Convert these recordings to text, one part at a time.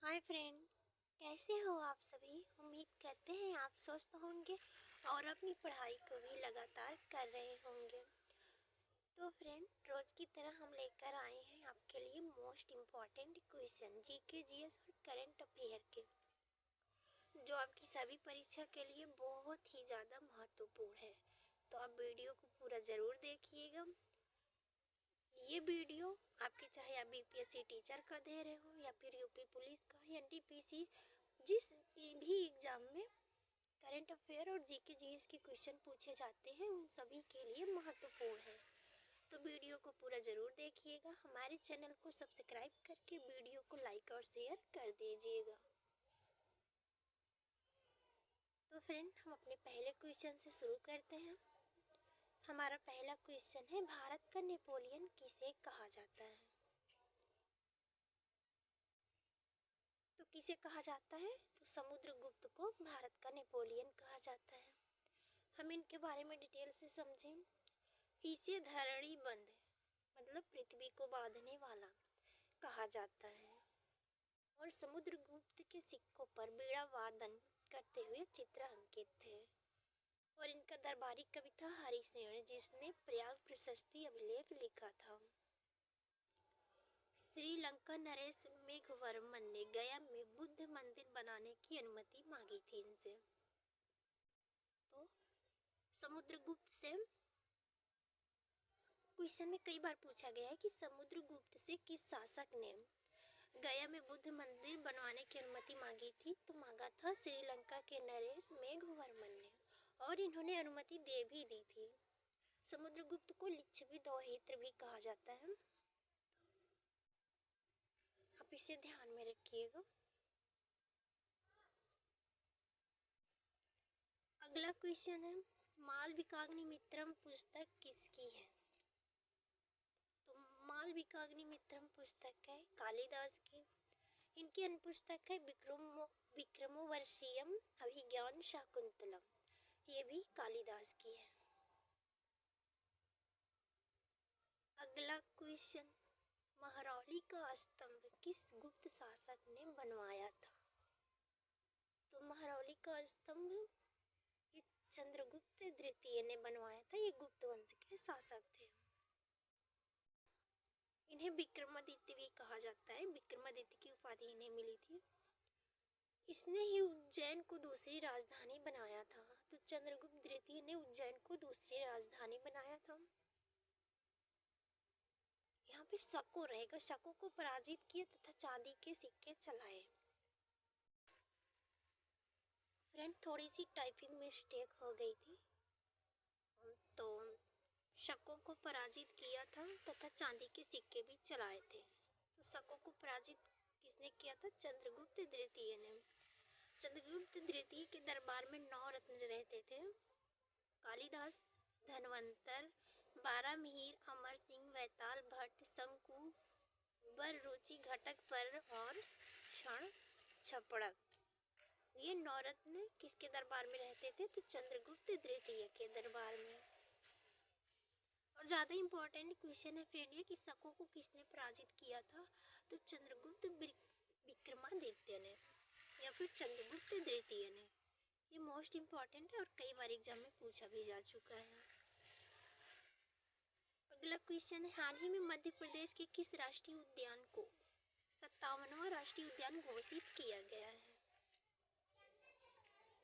Hi friend, कैसे हो आप सभी। उम्मीद करते हैं आप स्वस्थ होंगे और अपनी पढ़ाई को भी लगातार कर रहे होंगे। तो फ्रेंड, रोज की तरह हम लेकर आए हैं आपके लिए most important question GK GS और करंट अफेयर के, जो आपकी सभी परीक्षा के लिए बहुत ही ज़्यादा महत्वपूर्ण है। तो आप वीडियो को पूरा ज़रूर देखिएगा। ये वीडियो आपके, चाहे आप बीपीएससी टीचर का दे रहे हो या फिर यूपी पुलिस का, एनटीपीसी, जिस भी एग्जाम में करंट अफेयर और जीके जीएस के क्वेश्चन पूछे जाते हैं उन सभी के लिए महत्वपूर्ण है। तो वीडियो को पूरा ज़रूर देखिएगा। हमारे चैनल को सब्सक्राइब करके वीडियो को लाइक और शेयर कर दीजिएगा। तो फ्रेंड, हम अपने पहले क्वेश्चन से शुरू करते हैं। हमारा पहला क्वेश्चन है, भारत का नेपोलियन किसे कहा जाता है। तो किसे कहा जाता है, तो समुद्रगुप्त को भारत का नेपोलियन कहा जाता है। हम इनके बारे में डिटेल से समझें। इसे धरणी बंध, मतलब पृथ्वी को बांधने वाला, कहा जाता है। और समुद्रगुप्त के सिक्कों पर बीड़ा वादन करते हुए चित्र अंकित थे। और इनका दरबारी कवि था हरिसेन, जिसने प्रयाग प्रशस्ति अभिलेख लिखा था। श्रीलंका नरेश मेघवर्मन ने गया में बुद्ध मंदिर बनाने की अनुमति मांगी थी इनसे। तो समुद्रगुप्त से क्वेश्चन में कई बार पूछा गया है कि समुद्रगुप्त से किस शासक ने गया में बुद्ध मंदिर बनवाने की अनुमति मांगी थी। तो मांगा था श्रीलंका के नरेश मेघवर्मन ने, और इन्होंने अनुमति दे भी दी थी। समुद्रगुप्त को लिच्छवी दौहित्र भी कहा जाता है, आप इसे ध्यान में रखिएगा। अगला क्वेश्चन है, मालविकाग्निमित्रम पुस्तक किसकी है। तो मालविकाग्निमित्रम पुस्तक है कालिदास की। इनकी अन्य पुस्तक है विक्रमोर्वशीयम अभिज्ञान शाकुंतलम, ये भी कालिदास की है। अगला क्वेश्चन, महरौली का स्तंभ किस गुप्त शासक ने बनवाया था। तो महरौली का स्तंभ ये चंद्रगुप्त द्वितीय ने बनवाया था। ये गुप्त वंश के शासक थे। इन्हें विक्रमादित्य भी कहा जाता है। विक्रमादित्य की उपाधि इन्हें मिली थी। इसने ही उज्जैन को दूसरी राजधानी बनाया था। तो चंद्रगुप्त द्वितीय ने उज्जैन को दूसरी राजधानी बनाया था। यहाँ पे शको रहेगा, शको को पराजित किया तथा चांदी के सिक्के चलाए। फ्रेंड, थोड़ी सी टाइपिंग मिस्टेक हो गई थी। तो शको को पराजित किया था तथा चांदी के सिक्के भी चलाए थे। तो शको को पराजित किसने किया था, चंद्रगुप्त द्वितीय ने। चंद्रगुप्त द्वितीय के दरबार में 9 रत्न रहते थे, कालिदास, धनवंतर, बारामिहिर, अमर सिंह, वैताल भट्ट, शंकु, बररुचि, घटक पर और क्षण छपड़क। ये 9 रत्न किसके दरबार में रहते थे, तो चंद्रगुप्त द्वितीय के दरबार में। और ज़्यादा इम्पोर्टेंट क्वेश्चन है फ्रेंड ये कि शको को किसने पराजित किया था, तो चंद्रगुप्त विक्रमादित्य ने या फिर चंद्रगुप्त द्वितीय ने। ये मोस्ट इम्पॉर्टेंट है और कई बार एग्जाम में पूछा भी जा चुका है। अगला क्वेश्चन है, हाल ही में मध्य प्रदेश के किस राष्ट्रीय उद्यान को 57वां राष्ट्रीय उद्यान घोषित किया गया है।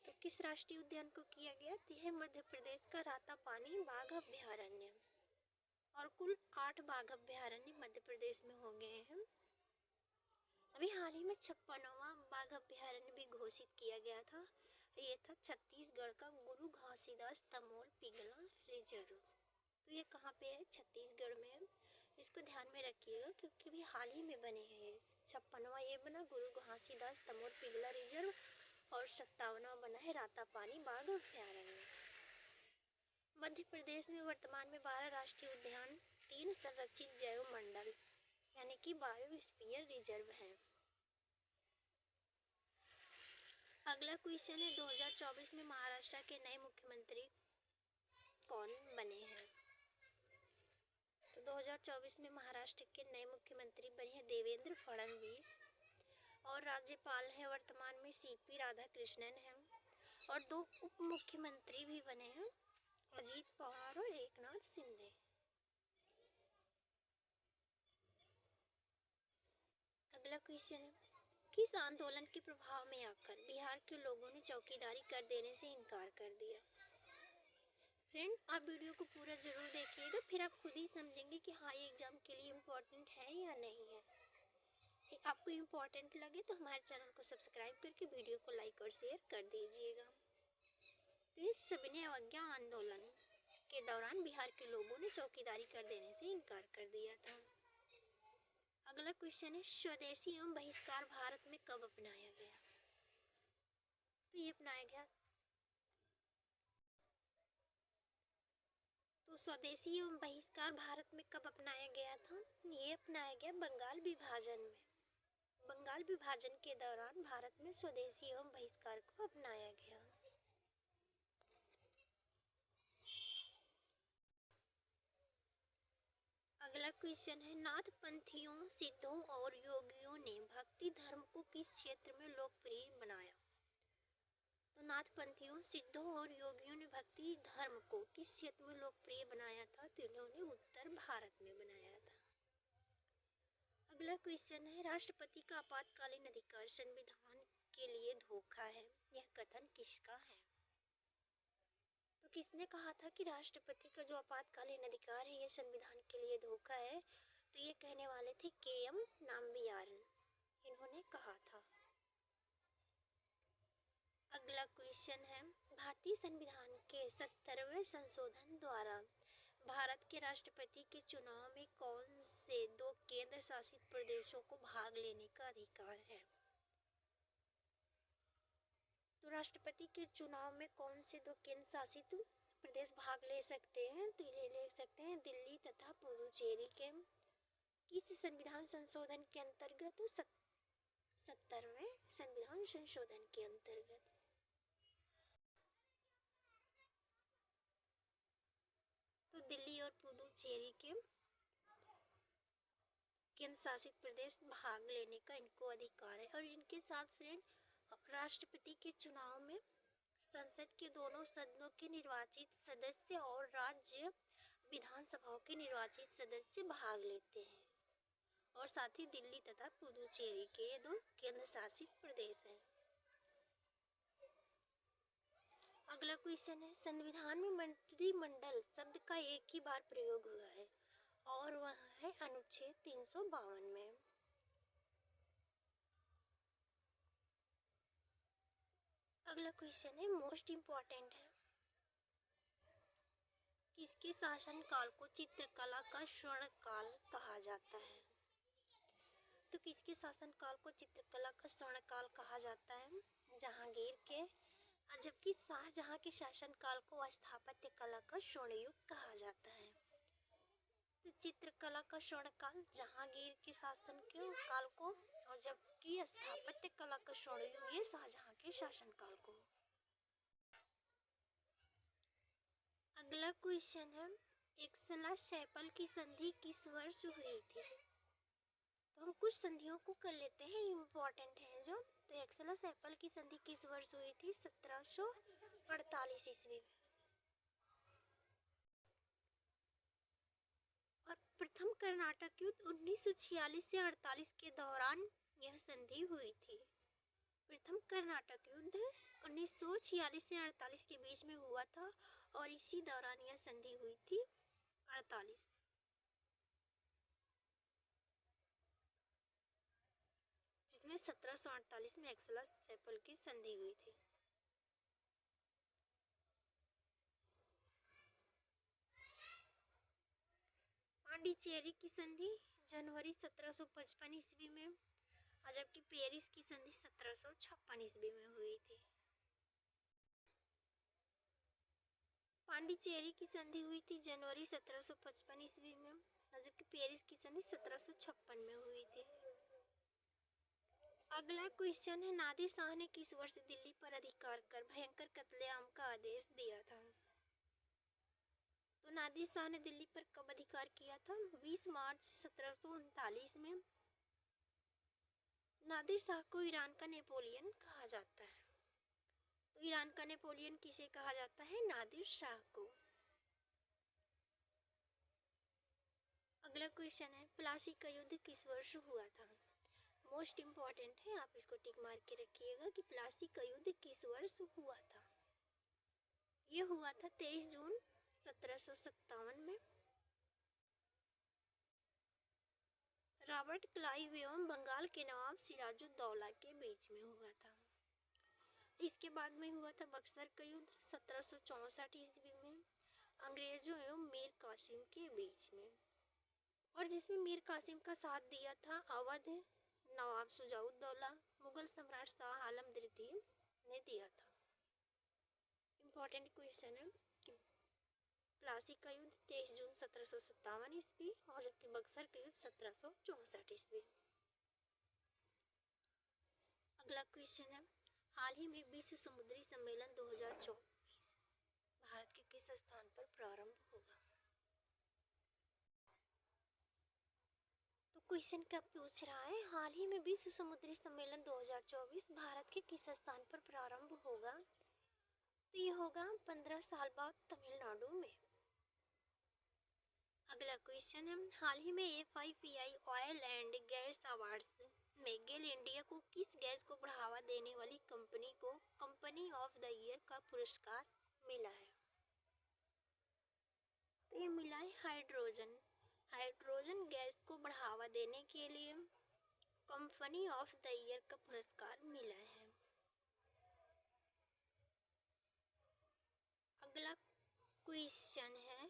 तो किस राष्ट्रीय उद्यान को किया गया, तो यह मध्य प्रदेश का रातापानी बाघ अभ्यारण्य। और कुल 8 बाघ अभ्यारण्य मध्य प्रदेश में हो गए हैं। अभी हाल ही में 56वां बाघ अभ्यारण्य भी घोषित किया गया था। ये था छत्तीसगढ़ का गुरु घासीदास तमोल पिंगला रिजर्व। तो ये कहाँ पे है, छत्तीसगढ़ में है। इसको ध्यान में रखिएगा क्योंकि भी हाल ही में बने हैं। 56वां ये बना गुरु घासीदास तमोल पिंगला रिजर्व, और 57वां बना है रातापानी बाघ अभ्यारण्य। मध्य प्रदेश में वर्तमान में 12 राष्ट्रीय उद्यान, 3 संरक्षित जैव मंडल यानी कि बायोस्फीयर रिजर्व हैं। अगला क्वेश्चन है, 2024 में महाराष्ट्र के नए मुख्यमंत्री कौन बने हैं। तो 2024 में महाराष्ट्र के नए मुख्यमंत्री बने हैं देवेंद्र फडणवीस। और और राज्यपाल हैं वर्तमान में सीपी राधाकृष्णन हैं, और 2 उप मुख्यमंत्री भी बने हैं, अजीत पवार और एकनाथ शिंदे। अगला क्वेश्चन है, किस आंदोलन के प्रभाव में आकर बिहार के लोगों ने चौकीदारी कर देने से इनकार कर दिया? फ्रेंड, आप वीडियो को पूरा जरूर देखिएगा, फिर आप खुद ही समझेंगे कि हाँ ये एग्जाम के लिए इम्पोर्टेंट है या नहीं है। आपको इम्पोर्टेंट लगे तो हमारे चैनल को सब्सक्राइब करके वीडियो को लाइक और शेयर कर दीजिएगा। तो इस सविनय अवज्ञा आंदोलन के दौरान बिहार के लोगों ने चौकीदारी कर देने से इनकार कर दिया था। अगला क्वेश्चन है, स्वदेशी एवं बहिष्कार भारत में कब अपनाया गया? तो ये अपनाया गया, तो स्वदेशी एवं बहिष्कार भारत में कब अपनाया गया था? ये अपनाया गया बंगाल विभाजन में। बंगाल विभाजन के दौरान भारत में स्वदेशी एवं बहिष्कार को अपनाया गया। अगला क्वेश्चन है, नाथ पंथियों, सिद्धों और योगियों ने भक्ति धर्म को किस क्षेत्र में लोकप्रिय बनाया? तो नाथ पंथियों, सिद्धों और योगियों ने भक्ति धर्म को किस क्षेत्र में लोकप्रिय बनाया था? तो इन्होंने उत्तर भारत में बनाया था। अगला क्वेश्चन है, राष्ट्रपति का आपातकालीन अधिकार संविधान के लिए धोखा है, यह कथन किसका है? तो किसने कहा था कि राष्ट्रपति का जो आपातकालीन अधिकार है यह संविधान के लिए धोखा है? तो ये कहने वाले थे के.एम. नाम्बियारन, इन्होंने कहा था। अगला क्वेश्चन है, भारतीय संविधान के 70वें संशोधन द्वारा भारत के राष्ट्रपति के चुनाव में कौन से 2 केंद्र शासित प्रदेशों को भाग लेने का अधिकार है? तो राष्ट्रपति के चुनाव में कौन से 2 केंद्र शासित प्रदेश भाग ले सकते हैं? तो ये ले सकते हैं दिल्ली तथा पुडुचेरी के। किस संविधान संशोधन के अंतर्गत? 70वें संविधान संशोधन के अंतर्गत। तो दिल्ली और पुडुचेरी के केंद्र शासित प्रदेश भाग लेने का इनको अधिकार है। और इनके साथ फ्रेंड, राष्ट्रपति के चुनाव में संसद के दोनों सदनों के निर्वाचित सदस्य और राज्य विधानसभाओं के निर्वाचित सदस्य भाग लेते हैं। और साथ ही दिल्ली तथा पुडुचेरी के 2 केंद्र शासित प्रदेश हैं। अगला क्वेश्चन है, संविधान में मंत्रिमंडल शब्द का एक ही बार प्रयोग हुआ है और वह है अनुच्छेद 352 में। अगला क्वेश्चन है, मोस्ट इम्पोर्टेंट है, किसके शासन काल को चित्रकला का स्वर्ण काल कहा जाता है? तो किसके शासन काल को चित्रकला का स्वर्ण काल कहा जाता है? जहांगीर के। जबकि शाहजहां के शासन काल को स्थापत्य कला का स्वर्ण युग कहा जाता है। तो चित्रकला का स्वर्ण काल जहांगीर के शासन के काल को, और जबकि स्थापत्य कला का स्वर्ण युग ये शाहजहां के शासन काल को। अगला क्वेश्चन है, एक्सला सैपल की संधि किस वर्ष हुई थी? तो हम कुछ संधियों को कर लेते हैं, इम्पोर्टेंट है जो। तो एक्सला सैपल की संधि किस वर्ष हुई थी? 1748 ईस्वी। और प्रथम कर्नाटक युद्ध 1946 से 48 के दौरान यह संधि हुई थी। प्रथम कर्नाटक युद्ध 1946 से 48 के बीच में हुआ था और इसी दौरान यह संधि हुई थी 48, जिसमें 1748 में एक्सला सैपल की संधि हुई थी। पांडिचेरी की संधि जनवरी 1755 ईस्वी में, और जबकि पेरिस की संधि 1756 ईस्वी में हुई थी। पांडिचेरी की संधि हुई थी जनवरी 1755 ईस्वी में, और जबकि पेरिस की संधि 1756 में हुई थी। अगला क्वेश्चन है, नादिर शाह ने किस वर्ष दिल्ली पर अधिकार कर भयंकर कत्लेआम का आदेश दिया था? तो नादिर शाह ने दिल्ली पर कब अधिकार किया था? 20 मार्च 1739 में नादिर शाह को ईरान का नेपोलियन कहा जाता है। तो ईरान का नेपोलियन किसे कहा जाता है? नादिर शाह को। अगला क्वेश्चन है, प्लासी का युद्ध किस वर्ष हुआ था? मोस्ट इम्पॉर्टेंट है, आप इसको टिक मार के रखिएगा कि प्लासी का युद्ध किस वर्ष हुआ था। ये हुआ था 23 जून 1757 में। रॉबर्ट क्लाइव एवं बंगाल के नवाब सिराजुद्दौला के बीच में हुआ था। इसके बाद में हुआ था बक्सर का युद्ध 1764 ईस्वी में अंग्रेजों एवं मीर कासिम के बीच में, और जिसमें मीर कासिम का साथ दिया था अवध नवाब शुजाउद्दौला, मुगल सम्राट शाह आलम द्वितीय ने दिया था। इम्पोर्टेंट क्वेश्चन है कि प्लासी का युद्ध 23 जून 1757 ईस्वी और जबकि बक्सर का युद्ध 1764 ईस्वी। अगला क्वेश्चन है, हाल ही में विश्व समुद्री सम्मेलन 2024 भारत के किस स्थान पर प्रारंभ होगा? तो क्वेश्चन क्या पूछ रहा है, हाल ही में विश्व समुद्री सम्मेलन 2024 भारत के किस स्थान पर प्रारंभ होगा? तो ये होगा 15 साल बाद तमिलनाडु में। अगला क्वेश्चन है, हाल ही में FIPI oil and gas awards में गेल इंडिया को किस गैस को बढ़ावा देने वाली कंपनी को कंपनी ऑफ द ईयर का पुरस्कार मिला है? तो ये मिला है हाइड्रोजन। हाइड्रोजन गैस को बढ़ावा देने के लिए कंपनी ऑफ द ईयर का पुरस्कार मिला है। अगला क्वेश्चन है,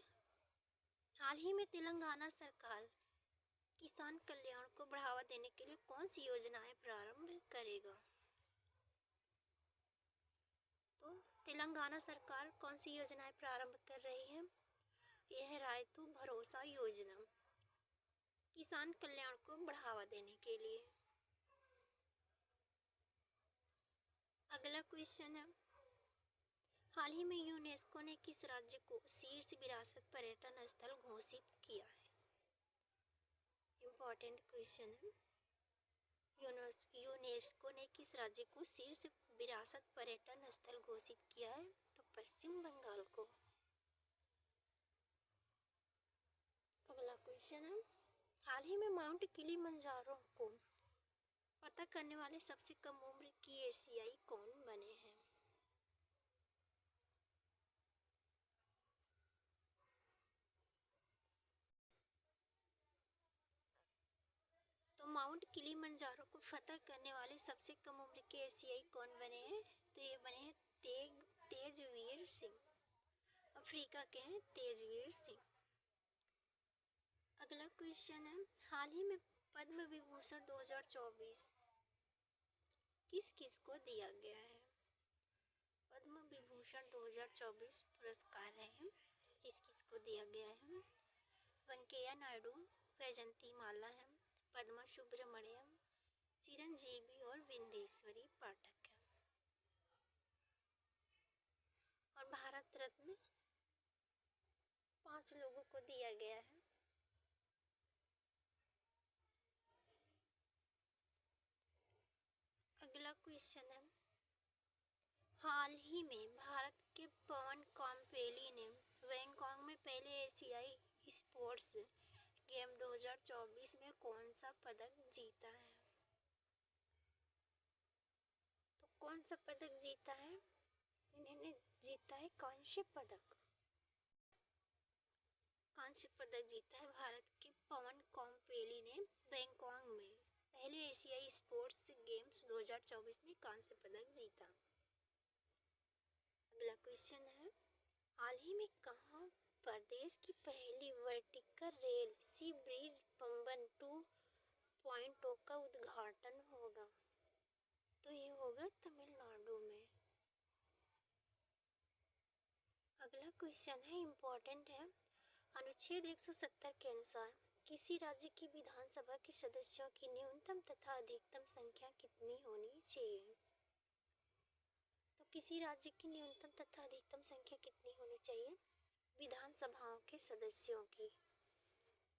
हाल ही में तेलंगाना सरकार किसान कल्याण को बढ़ावा देने के लिए कौन सी योजनाएं प्रारंभ करेगा? तो तेलंगाना सरकार कौन सी योजनाएं प्रारंभ कर रही है? यह है रायतू भरोसा योजना, किसान कल्याण को बढ़ावा देने के लिए। अगला क्वेश्चन है, हाल ही में यूनेस्को ने किस राज्य को शीर्ष विरासत पर्यटन स्थल घोषित किया है? इम्पोर्टेंट क्वेश्चन है, यूनेस्को ने किस राज्य को शीर्ष विरासत पर्यटन स्थल घोषित किया है? तो पश्चिम बंगाल को। अगला क्वेश्चन है, हाल ही में माउंट किलिमंजारो को फतह करने वाले सबसे कम उम्र की एशियाई कौन बने हैं? तो माउंट किलिमंजारो को फतह करने वाले सबसे कम उम्र के एशियाई कौन बने हैं? तो ये बने हैं तेजवीर सिंह, अफ्रीका के हैं तेजवीर सिंह। अगला क्वेश्चन है, हाल ही में पद्म विभूषण 2024 किस किस को दिया गया है? पद्म विभूषण 2024 पुरस्कार है किस किस को दिया गया है? वेंकैया नायडू, वैजंती माला है, पद्मा सुब्रमण्यम, चिरंजीवी और विंदेश्वरी पाठक है। और भारत रत्न 5 लोगों को दिया गया है। अगला क्वेश्चन है, हाल ही में भारत के पवन काम्पेली ने बैंकॉक में पहले एशियाई स्पोर्ट्स गेम 2024 में कौन सा पदक जीता है? तो कौन सा पदक जीता है? इन्होंने जीता है कांस्य पदक। कांस्य पदक जीता है भारत के पवन काम्पेली ने बैंकॉक में पहले एशियाई स्पोर्ट्स गेम्स 2024 में कांस्य पदक जीता। अगला क्वेश्चन है, हाल ही में कहाँ प्रदेश की पहली वर्टिकल रेल सी ब्रिज पंबन 2.0 का उद्घाटन होगा? तो ये होगा तमिलनाडु में। अगला क्वेश्चन है, इम्पोर्टेंट है, अनुच्छेद 170 के अनुसार किसी राज्य की विधानसभा के सदस्यों की न्यूनतम तथा अधिकतम संख्या कितनी होनी चाहिए? तो किसी राज्य की न्यूनतम तथा अधिकतम संख्या कितनी होनी चाहिए? विधानसभाओं के सदस्यों की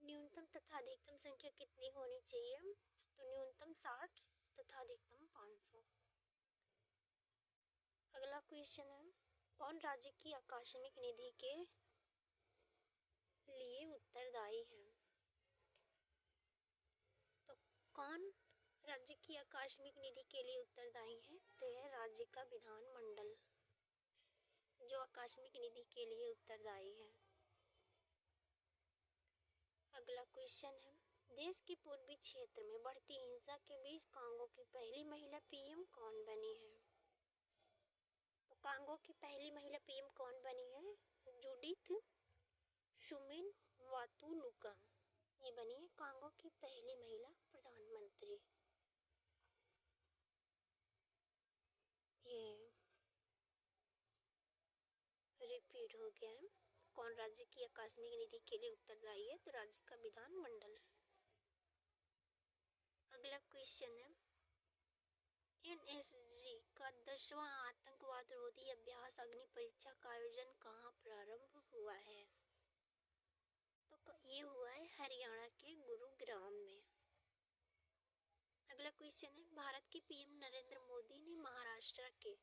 न्यूनतम तथा अधिकतम संख्या कितनी होनी चाहिए? तो न्यूनतम 60 तथा अधिकतम 500। अगला क्वेश्चन है, कौन राज्य की आकस्मिक निधि के लिए उत्तरदायी है? तो कौन राज्य की आकस्मिक निधि के लिए उत्तरदायी है? तो यह राज्य का विधानमंडल जो आकस्मिक निधि के लिए उत्तरदायी है। अगला क्वेश्चन है, देश के पूर्वी क्षेत्र में बढ़ती हिंसा के बीच कांगो की पहली महिला पीएम कौन बनी है? तो कांगो की पहली महिला पीएम कौन बनी है? जूडिथ सुमिन वातुलुका, ये बनी है कांगो की पहली महिला प्रधानमंत्री। ये रिपीट हो गया है, कौन राज्य की आकस्मिक निधि के लिए उत्तरदायी है? तो राज्य का विधानमंडल। अगला क्वेश्चन है, एनएसजी का 10वां आतंकवाद रोधी अभ्यास अग्नि परीक्षा का आयोजन कहाँ प्रारंभ हुआ है? तो ये हुआ है हरियाणा के गुरुग्राम में। अगला क्वेश्चन है, भारत के पीएम नरेंद्र मोदी ने महाराष्ट्र के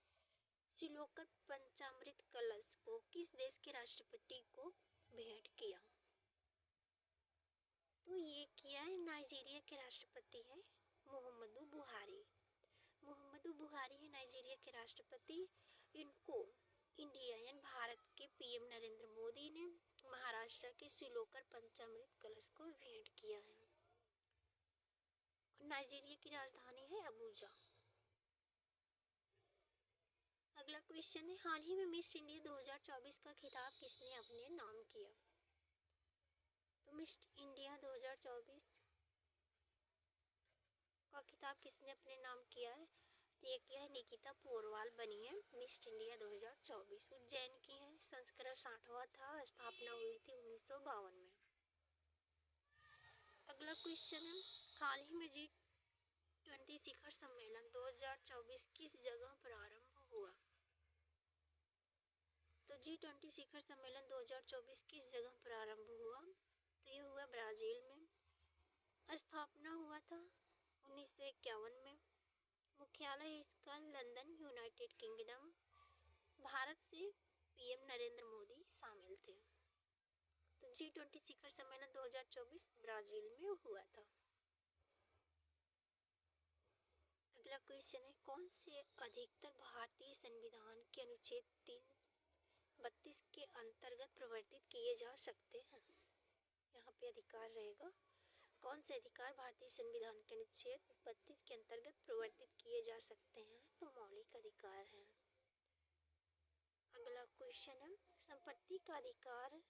श्रीलोकर पंचामृत कलश को किस देश के राष्ट्रपति को भेंट किया? तो ये किया है नाइजीरिया के राष्ट्रपति है मुहम्मदू बुहारी। मुहम्मदू बुहारी है नाइजीरिया के राष्ट्रपति। इनको इंडिया यानी भारत के पीएम नरेंद्र मोदी ने महाराष्ट्र के श्रीलोकर पंचामृत कलश को भेंट किया है। नाइजीरिया की राजधानी है अबूजा। अगला क्वेश्चन है, हाल ही में मिस इंडिया 2024 का खिताब किसने अपने नाम किया? तो मिस इंडिया 2024 का खिताब किसने अपने नाम किया है? तो ये किया है निकिता पोरवाल बनी है मिस इंडिया 2024। उज्जैन की है, संस्करण 60वां था, स्थापना हुई थी 1952 में। अगला क्वेश्चन है, हाल ही में G20 शिखर सम्मेलन 2024 किस जगह प्रारंभ हुआ? तो G20 शिखर सम्मेलन 2024 किस जगह प्रारंभ हुआ? तो ये हुआ ब्राजील में। स्थापना हुआ था 1951 में। मुख्यालय इसका लंदन, यूनाइटेड किंगडम। भारत से पीएम नरेंद्र मोदी शामिल थे। तो G20 शिखर सम्मेलन 2024 ब्राजील में हुआ था। अगला क्वेश्चन है, कौन से अधिकतर भारतीय संविधान के अनुच्छेद 332 के अंतर्गत प्रवर्तित किए जा सकते हैं? यहाँ पे अधिकार रहेगा, कौन से अधिकार भारतीय संविधान के अनुच्छेद 32 के अंतर्गत प्रवर्तित किए जा सकते हैं? तो मौलिक अधिकार है। अगला क्वेश्चन है, संपत्ति का अधिकार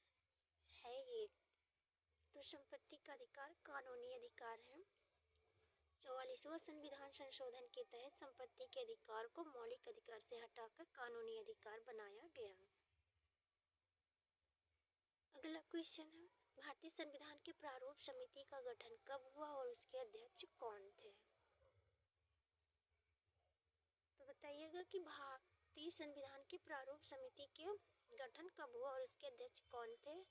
है एक, तो संपत्ति का अधिकार कानूनी अधिकार है। 44वां संविधान संशोधन के तहत संपत्ति के अधिकार को मौलिक अधिकार से हटाकर कानूनी अधिकार बनाया गया। अगला क्वेश्चन है, भारतीय संविधान के प्रारूप समिति का गठन कब हुआ और उसके अध्यक्ष कौन थे? तो बताइएगा कि भारतीय संविधान के प्रारूप समिति के गठन कब हुआ और उसके अध्यक्ष कौन थे?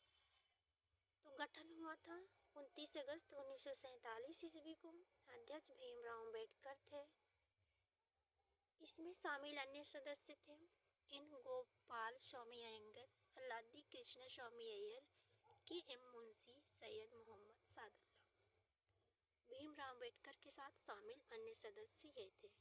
तो गठन हुआ था 29 अगस्त 1947 ईस्वी को। अध्यक्ष भीमराव अम्बेडकर थे। इसमें शामिल अन्य सदस्य थे एन गोपाल स्वामी अयंगर, अल्लादी कृष्ण स्वामी अय्यर, के एम मुंशी, सैयद मोहम्मद सादुल्ला। भीमराव अम्बेडकर के साथ शामिल अन्य सदस्य ये थे।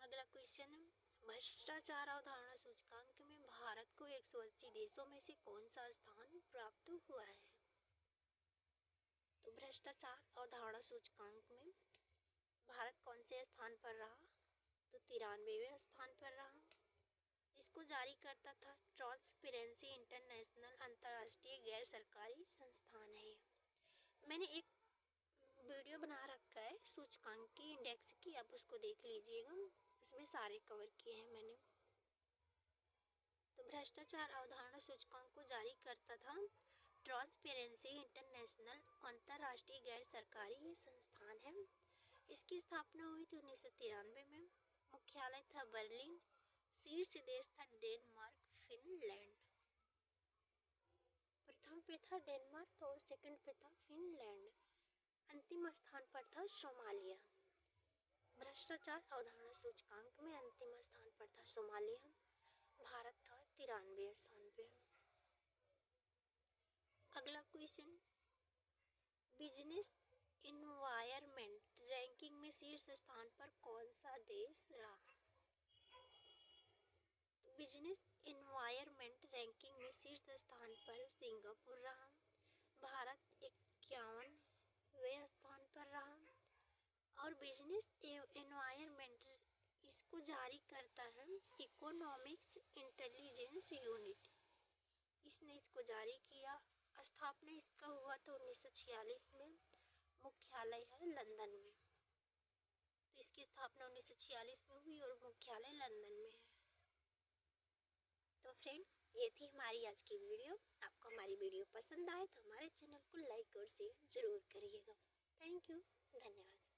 अगला क्वेश्चन है, भ्रष्टाचार अवधारणा सूचकांक में भारत को 180 देशों में से कौन सा स्थान प्राप्त हुआ है? तो भ्रष्टाचार अवधारणा सूचकांक में भारत कौन से स्थान पर रहा? तो 93वें स्थान पर रहा। इसको जारी करता था ट्रांसपेरेंसी इंटरनेशनल, अंतर्राष्ट्रीय गैर सरकारी संस्थान है। मैंने एक वीडियो बना रखा है सूचकांक की, इंडेक्स की, आप उसको देख लीजिएगा, उसमें सारे कवर किए हैं मैंने। तो भ्रष्टाचार अवधारणा सूचकांक को जारी करता था ट्रांसपेरेंसी इंटरनेशनल, अंतर्राष्ट्रीय गैर सरकारी संस्थान है। इसकी स्थापना हुई थी 1993 में। मुख्यालय था बर्लिन। शीर्ष देश था डेनमार्क, फिनलैंड। प्रथम पे था डेनमार्क और सेकंड पे था फिनलैंड। अंतिम स्थान पर था सोमालिया। भ्रष्टाचार अवधारणा सूचकांक में अंतिम स्थान पर था सोमालिया। भारत था 93 स्थान पे। अगला क्वेश्चन, बिजनेस इन्वायरमेंट रैंकिंग में शीर्ष स्थान पर कौन सा देश रहा? बिजनेस इन्वायरमेंट रैंकिंग में शीर्ष स्थान पर सिंगापुर रहा। भारत 51वें स्थान पर रहा। और बिजनेस एनवायरनमेंट इसको जारी करता है इकोनॉमिक्स इंटेलिजेंस यूनिट, इसने इसको जारी किया। स्थापना इसका हुआ था 1946 में। मुख्यालय है लंदन में। तो इसकी स्थापना 1946 में हुई और मुख्यालय लंदन में है। तो फ्रेंड, ये थी हमारी आज की वीडियो। आपको हमारी वीडियो पसंद आए तो हमारे चैनल को लाइक और शेयर जरूर करिएगा। थैंक यू, धन्यवाद।